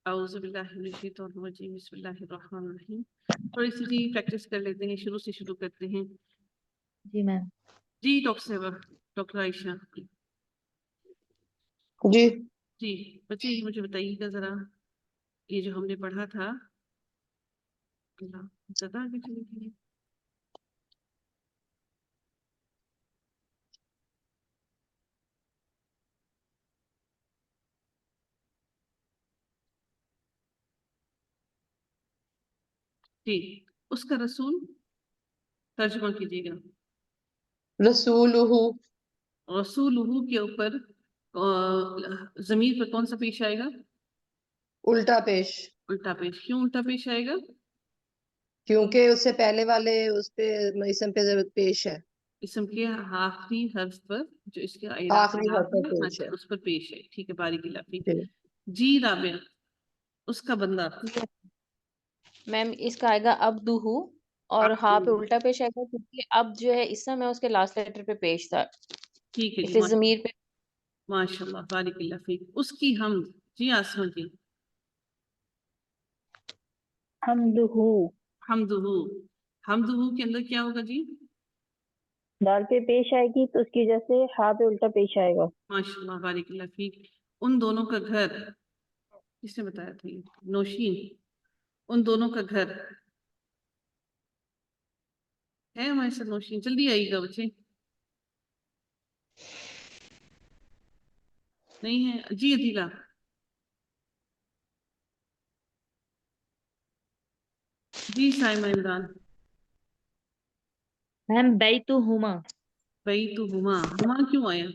اعوذ باللہ من الشیطان الرجیم بسم اللہ الرحمن الرحیم. تھوڑی سی جی پریکٹس کر لیتے ہیں، شروع سے شروع کرتے ہیں. جی میم. جی ڈاکٹر صاحبہ، ڈاکٹر عائشہ. جی جی بچے مجھے بتائیے گا ذرا، یہ جو ہم نے پڑھا تھا، اللہ زیادہ آگے چلے گئے. جی اس کا رسول ترجمہ کیجیے گا. رسولہ، رسولہ کے اوپر ضمیر پر کون سا پیش آئے گا؟ الٹا پیش، الٹا پیش. کیوں الٹا پیش آئے گا؟ کیونکہ اس سے پہلے والے اس پہ اسم پہ ضرورت پیش ہے، اسم کے آخری حرف پر جو اس کے آخری حرف پر پیش ہے. اس پر پیش ہے. ٹھیک ہے، بارک اللہ فیک. جی. جی رابعہ، اس کا بندہ. میم اس کا آئے گا عبدہ، اور ہاں پہ الٹا پیش آئے گا کیونکہ اب جو ہے اسم ہے اس کے لاسٹ لیٹر پہ پیش تھا، ٹھیک ہے اس جی، لیے ضمیر پہ. ماشاء اللہ بارک اللہ فیک. اس کی حمد. جی آسما جی. حمدہ، حمدہ. حمدہ کے اندر کیا ہوگا جی؟ دال پہ پیش آئے گی تو اس کی وجہ سے ہاں پہ الٹا پیش آئے گا. ماشاء اللہ بارک اللہ فیک. ان دونوں کا گھر، کس نے بتایا تھا یہ؟ نوشین. ان دونوں کا گھر ہے ہمارے ساتھ نوشین؟ جلدی آئیے گا بچے. نہیں ہے جی عدیلہ. جی سائمہ عمران. میم بیتہما. بیتہما. ہما کیوں آیا؟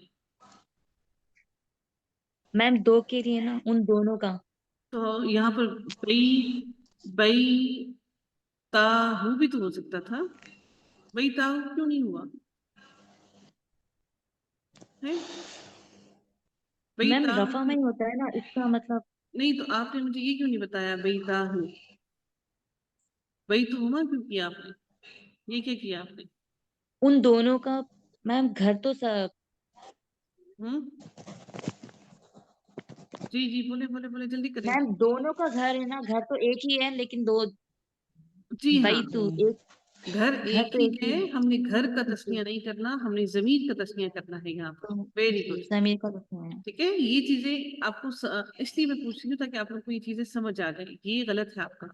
میم دو کے لیے نا، ان دونوں کا. تو یہاں پر بئی تاہو بھی تو ہو سکتا تھا. بئی تاہو کیوں نہیں ہوا ہے؟ بئی میم تاہو رفع میں ہی ہوتا ہے نا، اس کا مطلب. نہیں، تو آپ نے مجھے یہ کیوں نہیں بتایا بئی تاہو؟ بیتہما کیوں کیا آپ نے؟ یہ کیا کیا آپ نے؟ ان دونوں کا میم گھر تو سب. جی جی بولے بولے بولے، جلدی کریں. میم دونوں کا گھر ہے نا، گھر تو ایک ہی ہے لیکن دو. جی ہاں، بیتو ایک گھر ایک تو ہی ایک ہے. ہم نے گھر کا ہے. تسنیہ نہیں کرنا، ہم نے ضمیر کا تسنیہ کرنا ہے یہاں پر. Very good. ضمیر کا رکھنا ہے. ٹھیک ہے، یہ چیزیں آپ کو اس لیے میں پوچھ رہی ہوں تاکہ آپ لوگ کو یہ چیزیں سمجھ آ جائے. یہ غلط ہے آپ کا.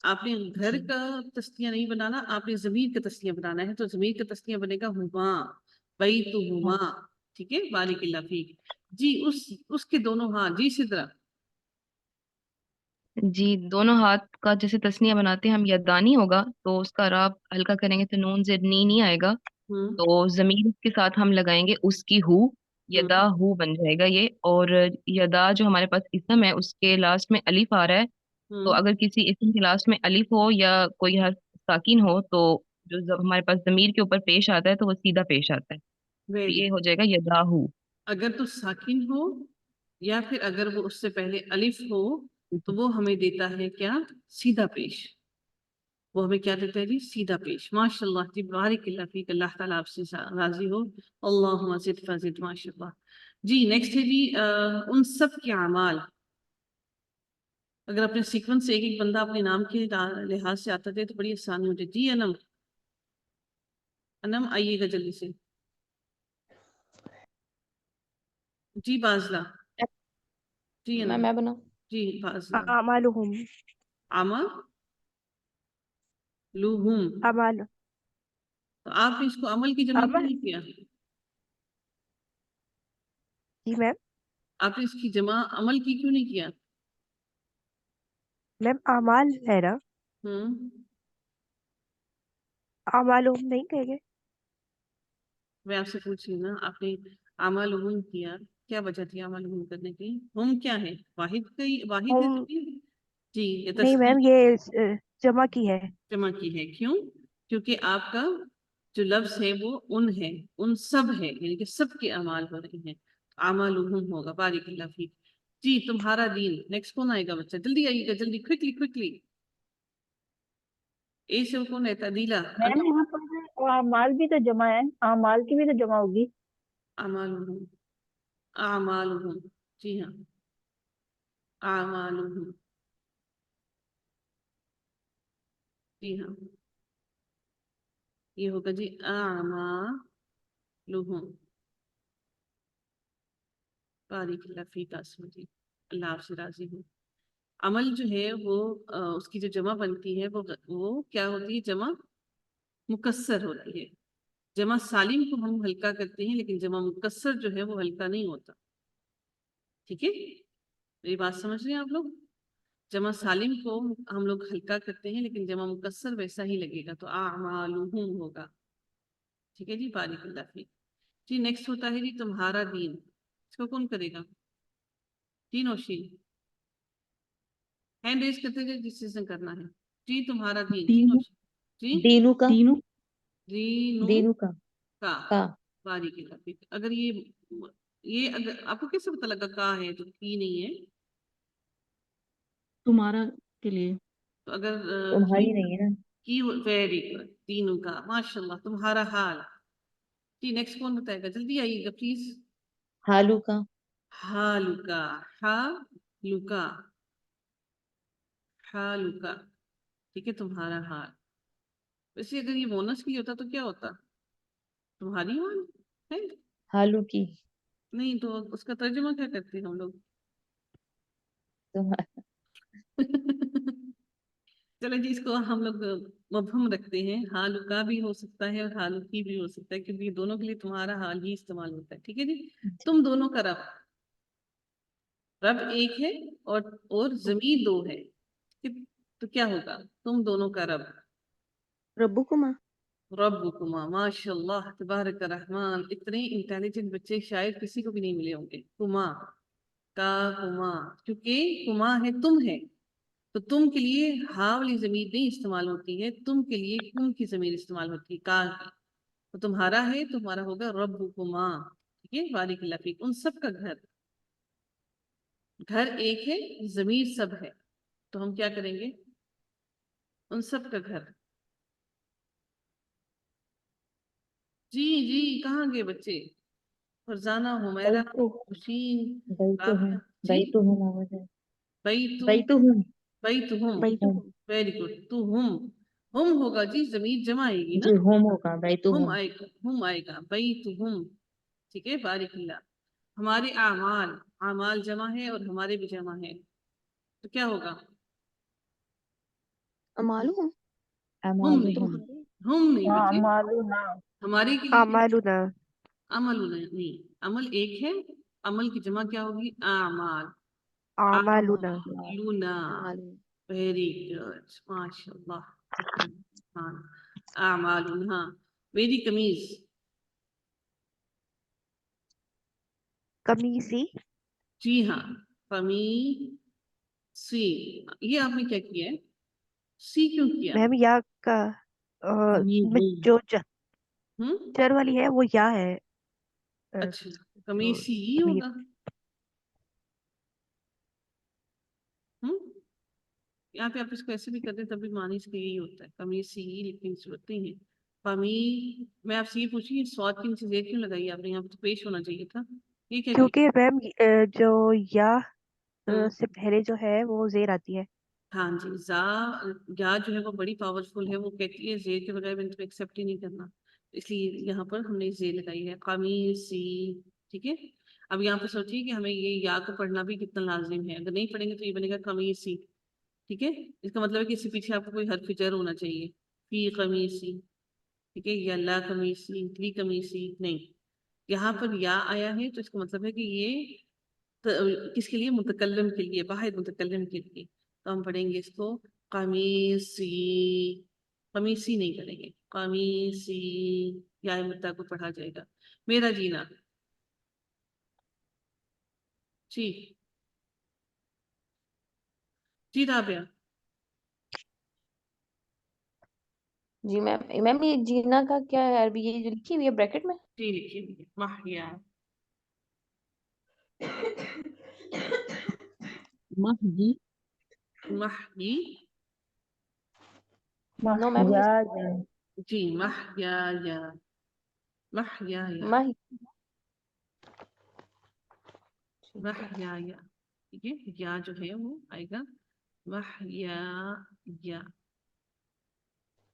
آپ نے گھر کا تسنیہ نہیں بنانا، آپ نے ضمیر کا تسنیہ بنانا ہے. تو ضمیر کا تسنیہ بنے گا ہما، بیتہما. ٹھیک ہے، بارک اللہ فیک. جی اس کے دونوں ہاتھ. جی سدرا. جی دونوں ہاتھ کا جیسے تسنیہ بناتے ہیں ہم، یدانی ہوگا تو اس کا راب ہلکا کریں گے تو نون زد نی نہیں آئے گا. تو ضمیر کے ساتھ ہم لگائیں گے اس کی ہو، یدا ہو بن جائے گا یہ. اور یدا جو ہمارے پاس اسم ہے اس کے لاسٹ میں الف آ رہا ہے، تو اگر کسی اسم کے لاسٹ میں الف ہو یا کوئی حرف ساکن ہو تو جو ہمارے پاس ضمیر کے اوپر پیش آتا ہے تو وہ سیدھا پیش آتا ہے. تو یہ ہو جائے گا یدا ہو. اگر تو ساکن ہو یا پھر اگر وہ اس سے پہلے الف ہو تو وہ ہمیں دیتا ہے کیا؟ سیدھا پیش. وہ ہمیں کیا دیتا ہے جی؟ سیدھا پیش. ماشاء اللہ جی بارک اللہ فیک. اللہ تعالیٰ آپ سے راضی ہو. اللہم زد فزد. ماشاء اللہ. جی نیکسٹ ہے جی ان سب کے اعمال. اگر اپنے سیکوینس سے ایک ایک بندہ اپنے نام کے لحاظ سے آتا تھے تو بڑی آسانی ہوتی. جی انم، انم آئیے گا جلدی سے. جی بازلا. جی انم. میں بنا. جی بازلا. اعمالہم، آما لوہم. اعمال، تو آپ نے اس کو عمل کی جمع کیوں نہیں کیا؟ جی میم. آپ نے اس کی جمع عمل کی کیوں نہیں کیا؟ میم اعمال ہے نا، اعمالہم نہیں کہیں گے. میں آپ سے پوچھ رہی ہوں نا، آپ نے اعمالہم کیا، کیا وجہ تھی اعمالہم کرنے کی؟ ہم کیا ہے؟ واحد ہے ہم جی یہ نہیں میم، یہ جمع کی ہے. جمع کی ہے. کیوں؟ کیونکہ آپ کا جو لفظ ہے وہ ان ہے، ان سب ہے، یعنی کہ سب کے اعمال ہو رہے ہیں. اعمالہم ہوگا. بارک اللہ فیک. جی تمہارا دین. نیکسٹ کون آئے گا بچہ؟ جلدی آئیے گا، جلدی، کوئکلی. اے سے کون ہے؟ تعدیلہ. میم یہاں پر اعمال بھی تو جمع ہے، اعمال کی بھی تو جمع ہوگی. اعمالہم. جی ہاں، اعمالہم. جی ہاں یہ ہوگا جی اعمالہم. بارک اللہ فیک آسما جی، اللہ آپ سے راضی ہوں. عمل جو ہے وہ اس کی جو جمع بنتی ہے وہ کیا ہوتی ہے؟ جمع مکسر ہوتی ہے. جمع سالم کو ہم ہلکا کرتے ہیں لیکن جمع مکسر جو ہے وہ ہلکا نہیں ہوتا. ٹھیک ہے، میری بات سمجھ رہے ہیں آپ لوگ؟ جمع سالم کو ہم لوگ ہلکا کرتے ہیں لیکن جمع مکسر ویسا ہی لگے گا، تو اعمالہم ہوگا. ٹھیک ہے جی، بارک اللہ فیک. جی نیکسٹ ہوتا ہے جی تمہارا دین. اس کو کون کرے گا؟ تین اور شین ہینڈ ریز کرتے تھے جس سے کرنا ہے. جی تمہارا دین. تین اور شین. جی دینو کا دینو دینو کا کا. کا بارک اللہ فیک. اگر یہ اگر آپ کو کیسے پتا لگا کا ہے تو کی نہیں ہے؟ تمہارا کے لیے تو اگر تمہاری نہیں ہے نا. کی ویری گڈ. تینوں کا ماشاء اللہ. تمہارا حال. جی نیکسٹ کون بتائے گا؟ جلدی آئیے گا پلیز. حالو کا حالکا. حالکا. حالکا. ٹھیک ہے، تمہارا حال. ویسے اگر یہ بونس کے لیے ہوتا تو کیا ہوتا؟ تمہاری حال ہے. حالو کی نہیں تو اس کا ترجمہ کیا کرتے ہیں ہم لوگ؟ چلو جی اس کو ہم لوگ مبہم رکھتے ہیں. حالو کا بھی ہو سکتا ہے اور حالو کی بھی ہو سکتا ہے، کیونکہ یہ دونوں کے لیے تمہارا حال ہی استعمال ہوتا ہے. ٹھیک ہے جی. تم دونوں کا رب. رب ایک ہے اور ضمیر دو ہے، تو کیا ہوگا؟ تم دونوں کا رب. ربکما. ربکما. ماشاء اللہ تبارک الرحمن. اتنے انٹیلیجنٹ بچے شاید کسی کو بھی نہیں ملے ہوں گے. کما کا کما، کیونکہ کما ہے تم ہے، تو تم کے لیے ہا والی ضمیر نہیں استعمال ہوتی ہے، تم کے لیے کم کی ضمیر استعمال ہوتی ہے، کا کی. تو تمہارا ہے، تمہارا ہوگا ربکما. ٹھیک ہے، بارک اللہ فیک. ان سب کا گھر. گھر ایک ہے، ضمیر سب ہے، تو ہم کیا کریں گے؟ ان سب کا گھر. جی جی کہاں گئے بچے؟ فرزانہ، حمیرہ، حسین، رابعہ. جی بیتہم آواز ہے. بیتو. بیتہم بیتہم. Very good. تو ہم ہوگا جی، ضمیر جمع آئے گی نا. جی ہوم ہوگا ہم بیتہم. آئے گا، ہم آئے گا. بیتہم. ٹھیک ہے، بارک اللہ. ہمارے اعمال. اعمال جمع ہے اور ہمارے بھی جمع ہے، تو کیا ہوگا؟ امالو ہم اعمالہم. نہیں. ہم نہیں بچے. اعمالنا. ہمارے کے لیے اعمالنا. عمل نہیں. عمل ایک ہے، عمل کی جمع کیا ہوگی؟ اعمال. اعمالنا. لونا. ویری گڈ، ماشاء اللہ. اعمالنا. ویری کمیز. قمیصی. جی ہاں، سی. یہ آپ نے کیا کیا ہے؟ سی کیوں کیا؟ میم یا کا جو ہم؟ جر والی ہے وہ یا ہے. اچھا، کمیسی ہی ہوگا. یہاں پہ آپ اس کو ایسے بھی کرتے تب بھی معنی اس کا یہی ہوتا ہے، کمیسی ہی، لیکن صورت نہیں ہے. میں آپ سے یہ پوچھی سواد کی نیچے زیر کیوں لگائی آپ نے؟ یہاں پہ تو پیش ہونا چاہیے تھا. یہ کیا کیونکہ میم جو یا ہم، سے پہلے جو ہے وہ زیر آتی ہے. ہاں جی. یا جو ہے وہ بڑی پاورفل ہے، وہ کہتی ہے زیر کے بغیر میں ایکسیپٹ ہی نہیں کرنا، اس لیے یہاں پر ہم نے زیر لگائی ہے. قمیصی. ٹھیک ہے. اب یہاں پہ سوچیے کہ ہمیں یہ یا کو پڑھنا بھی کتنا لازم ہے. اگر نہیں پڑھیں گے تو یہ بنے گا قمیصی. ٹھیک ہے، اس کا مطلب ہے کہ اس سے پیچھے آپ کو کوئی حرف جر ہونا چاہیے. فی قمیصی. ٹھیک ہے، یا لا قمیصی، لی قمیصی نہیں. یہاں پر یا آیا ہے تو اس کا مطلب ہے کہ یہ کس کے لیے؟ متکلم کے لیے، واحد متکلم کے لیے. تو ہم پڑھیں گے اس کو قمیصی. قمیصی نہیں کریں گے، قمیصی. یا مدہ کو پڑھا جائے گا. میرا جینا. جی جی رابعہ. جی میم یہ جینا کا کیا ہے عربی؟ یہ جو لکھی ہوئی ہے بریکٹ میں. جی لکھیے ہوئے محیا. مہدی. محی. نو میم یا جی محیا یا. محیا یا. ماہ. محیا یا. ٹھیک ہے، یا جو ہے وہ آئے گا محیا یا.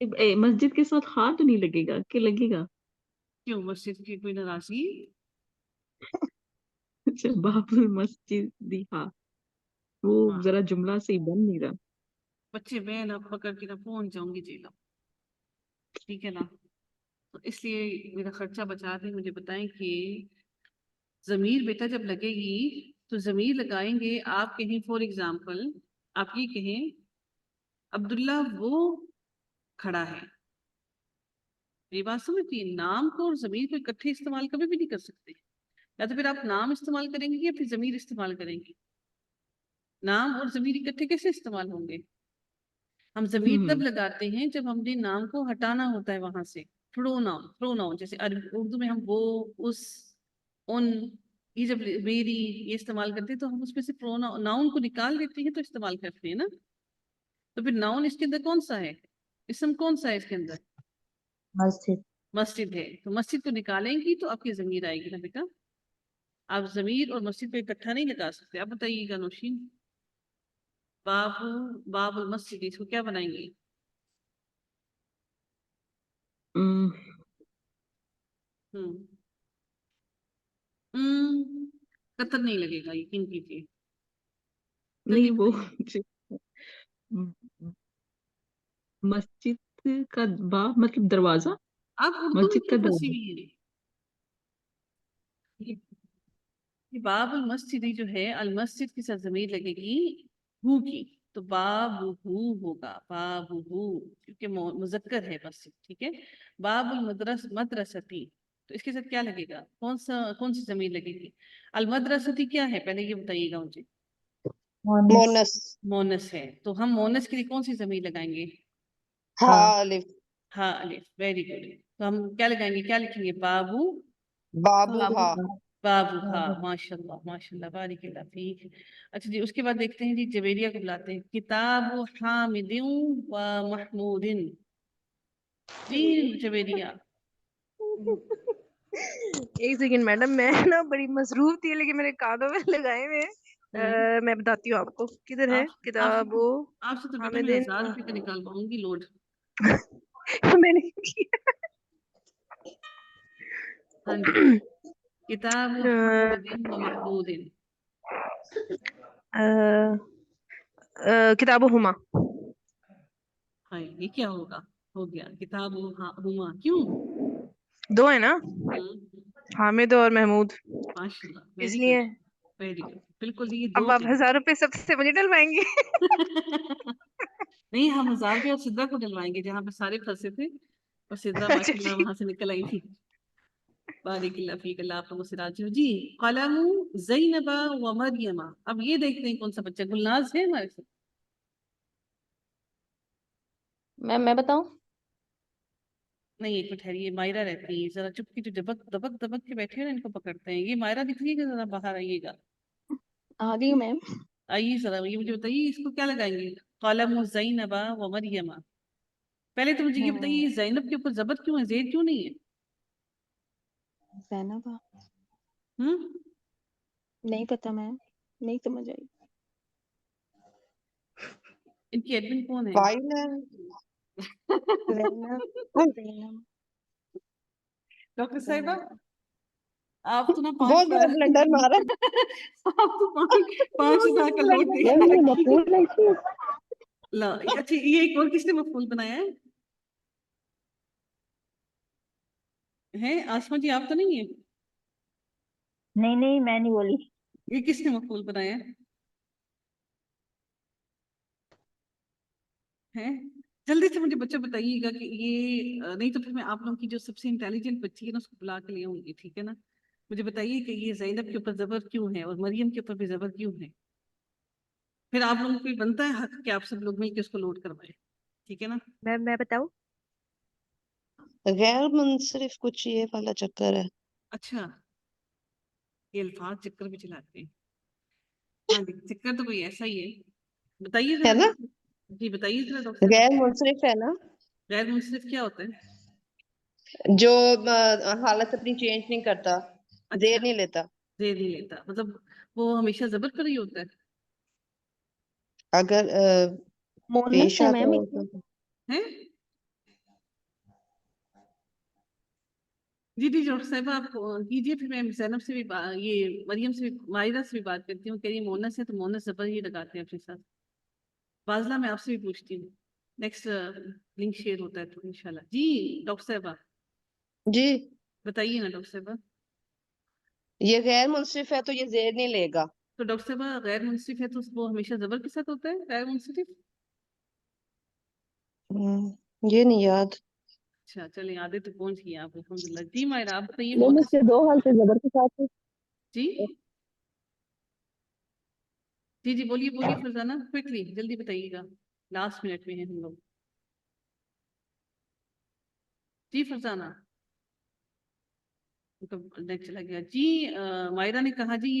مسجد کے ساتھ ہاں تو نہیں لگے گا کہ لگے گا؟ کیوں مسجد کی کوئی ناراضگی؟ اچھا باب المسجد ہاں وہ واہ، ذرا جملہ صحیح بن نہیں رہا. بچے میں نہ پکڑ کے نہ پہنچ جاؤں گی جیلا، ٹھیک ہے نا؟ تو اس لیے میرا خرچہ بچا دیں، مجھے بتائیں کہ ضمیر بیٹا جب لگے گی تو ضمیر لگائیں گے. آپ کہیں فور ایگزامپل آپ یہ کہیں عبداللہ وہ کھڑا ہے، یہ بات سمجھتی ہیں؟ نام کو اور ضمیر کو اکٹھے استعمال کبھی بھی نہیں کر سکتے. یا تو پھر آپ نام استعمال کریں گے یا پھر ضمیر استعمال کریں گے. نام اور ضمیر اکٹھے کیسے استعمال ہوں گے؟ ہم ضمیر تب لگاتے ہیں جب ہم نے نام کو ہٹانا ہوتا ہے وہاں سے. پروناؤن جیسے اردو میں ہم وہ، اس، ان، یہ جب میری یہ استعمال کرتے ہیں تو ہم اس میں سے ناؤن کو نکال دیتے ہیں تو استعمال کرتے ہیں نا. تو پھر ناؤن اس کے اندر کون سا ہے؟ اسم کون سا ہے اس کے اندر؟ مسجد. مسجد ہے. تو مسجد کو نکالیں گی تو آپ کی ضمیر آئے گی نا بیٹا. آپ ضمیر اور مسجد کو اکٹھا نہیں لگا سکتے. آپ بتائیے گا نوشین. باب المسجد اس کو کیا بنائیں گے؟ قطر نہیں لگے گا، یقین کیجیے. نہیں وہ مسجد کا باب مطلب دروازہ، آپ اردو میں مسجد کا کیوں پھنسی دروازہ. ہوئی ہیں؟ یہ باب المسجد جو ہے المسجد کے ساتھ ضمیر لگے گی ہو کی، تو باب ہو ہوگا. باب ہو کیونکہ مذکر ہے مسجد، ٹھیک ہے. باب مدرستی تو اس کے ساتھ کیا لگے گا؟ کون سی ضمیر لگے گی؟ المدرستی کیا ہے پہلے یہ بتائیے گا مجھے. مونس. مونس ہے، تو ہم مونس کے لیے کون سی ضمیر لگائیں گے؟ ہاں الف. ہاں الف. Very good. تو ہم کیا لگائیں گے؟ کیا لکھیں گے؟ بابو. بابو ہاں. بابو ہاں. ماشاء اللہ بارک اللہ فیک. اچھا جی اس کے بعد دیکھتے ہیں جی جویریہ کو بلاتے ہیں. کتاب حامد و محمود. جی جویریہ. ایک سیکنڈ میڈم، میں نا بڑی مصروف تھی لیکن میرے کانوں میں لگائے ہوئے ہیں. میں بتاتی ہوں آپ کو کدھر ہے کتاب و آپ سے تو بیٹا میں حامدین. 1000 روپے کا نکال پاؤں گی لوڈ. میں نے کیا. ہاں جی کتاب حامد و محمود. کتاب و ہما. ہاں یہ کیا ہوگا؟ ہو گیا کتاب ہما. کیوں؟ دو ہے نا، حامد اور محمود، ماشاء اللہ اس ویری لیے. گڈ. Very good. بالکل یہ اب دو آپ ہیں. 1000 روپے سب سے مجھے ڈلوائیں گے. نہیں ہم 1000 روپے اور سدرا کو ڈلوائیں گے جہاں پہ سارے پھنسے تھے اور سدرا اچھا ماشاء اللہ ٹھیک. وہاں سے نکل آئی تھی. بارک اللہ فیک. اللہ آپ لوگوں سے راضی ہو. جی قلم زینب و مریم. اب یہ دیکھتے ہیں کون سا بچہ. گلناز ہے ہمارے ساتھ؟ میم میں بتاؤں؟ نہیں ایک منٹ ٹھہریے. مائرہ رہتی ہے ذرا چپ کی جو دبک دبک دبک کے بیٹھے ہیں نا ان کو پکڑتے ہیں. یہ مائرہ دکھ رہی ہے کہ ذرا باہر آئیے گا. آ گئی میم. آئیے ذرا یہ مجھے بتائیے اس کو کیا لگائیں گے؟ قلم زینب و مریم. پہلے تو مجھے یہ بتائیے زینب کے اوپر زبر کیوں ہے؟ زید کیوں نہیں ہے؟ زینب ہم نہیں پتا میم، نہیں سمجھ آئی. ان کی ایڈمن کون ہے؟ فائل ہے. زینب ڈاکٹر صاحبہ آپ تو نا بہت بڑا بلنڈر مارا. آپ تو 5,000 کا لوٹ دے میم یہ کے مفعول ہے اس میں. لا اچھا یہ ایک اور کس نے مفعول بنایا ہے آسما جی؟ آپ تو نہیں ہے؟ نہیں میں نہیں بولی. یہ کس نے مفعول بنایا ہے؟ جلدی سے مجھے بچہ بتائیے گا کہ یہ نہیں تو پھر میں آپ لوگوں کی جو سب سے انٹیلیجنٹ بچی ہے نا اس کو بلا کے لے آؤں گی، ٹھیک ہے نا؟ مجھے بتائیے کہ یہ زینب کے اوپر زبر کیوں ہے اور مریم کے اوپر بھی زبر کیوں ہے؟ پھر آپ لوگوں کو بھی بنتا ہے حق کہ آپ سب لوگ مل کے اس کو لوڈ کروائیں، ٹھیک ہے نا؟ میں بتاؤں. غیر منصرف کچھ یہ والا چکر ہے. اچھا یہ الفاظ چکر بھی چلاتے ہیں. ہاں جی چکر تو کوئی ایسا ہی ہے. بتائیے ہے نا؟ ذرا. جی بتائیے ذرا ڈاکٹر صاحب. غیر منصرف ہے نا غیر منصرف کیا ہوتا ہے؟ جو حالت اپنی چینج نہیں کرتا، اچھا زیر نہیں لیتا. زیر نہیں لیتا مطلب وہ ہمیشہ زبر پر ہی ہوتا ہے. اگر مونس پیش ہے آتا میم. ہو تو ہیں جی جی ڈاکٹر صاحبہ آپ کیجیے، پھر میں زینب سے بھی یہ مریم سے بھی ماہرہ سے بھی بات کرتی ہوں، کہہ رہی مونس ہے تو مونس زبر ہی لگاتے ہیں اپنے ساتھ. فاضلہ میں آپ سے بھی پوچھتی ہوں، نیکسٹ لنک شیئر ہوتا ہے تو انشاءاللہ. جی ڈاکٹر صاحبہ جی بتائیے نا ڈاکٹر صاحبہ. یہ غیر منصف ہے تو یہ زیر نہیں لے گا. تو ڈاکٹر صاحبہ غیر منصف ہے تو وہ ہمیشہ زبر کے ساتھ ہوتا ہے غیر منصف؟ یہ نہیں یاد. اچھا چلیں آدھے تو پہنچ گئے آپ الحمدللہ. جی ماہرہ آپ بتائیے میم اس مونس. کے 2 حالت زبر کے ساتھ ہے. جی جی جی بولیے بولیے فرزانہ، کوئکلی جلدی بتائیے گا، لاسٹ منٹ میں ہیں ہم لوگ. جی فرزانہ نیٹ چلا گیا. جی ماہرہ نے کہا جی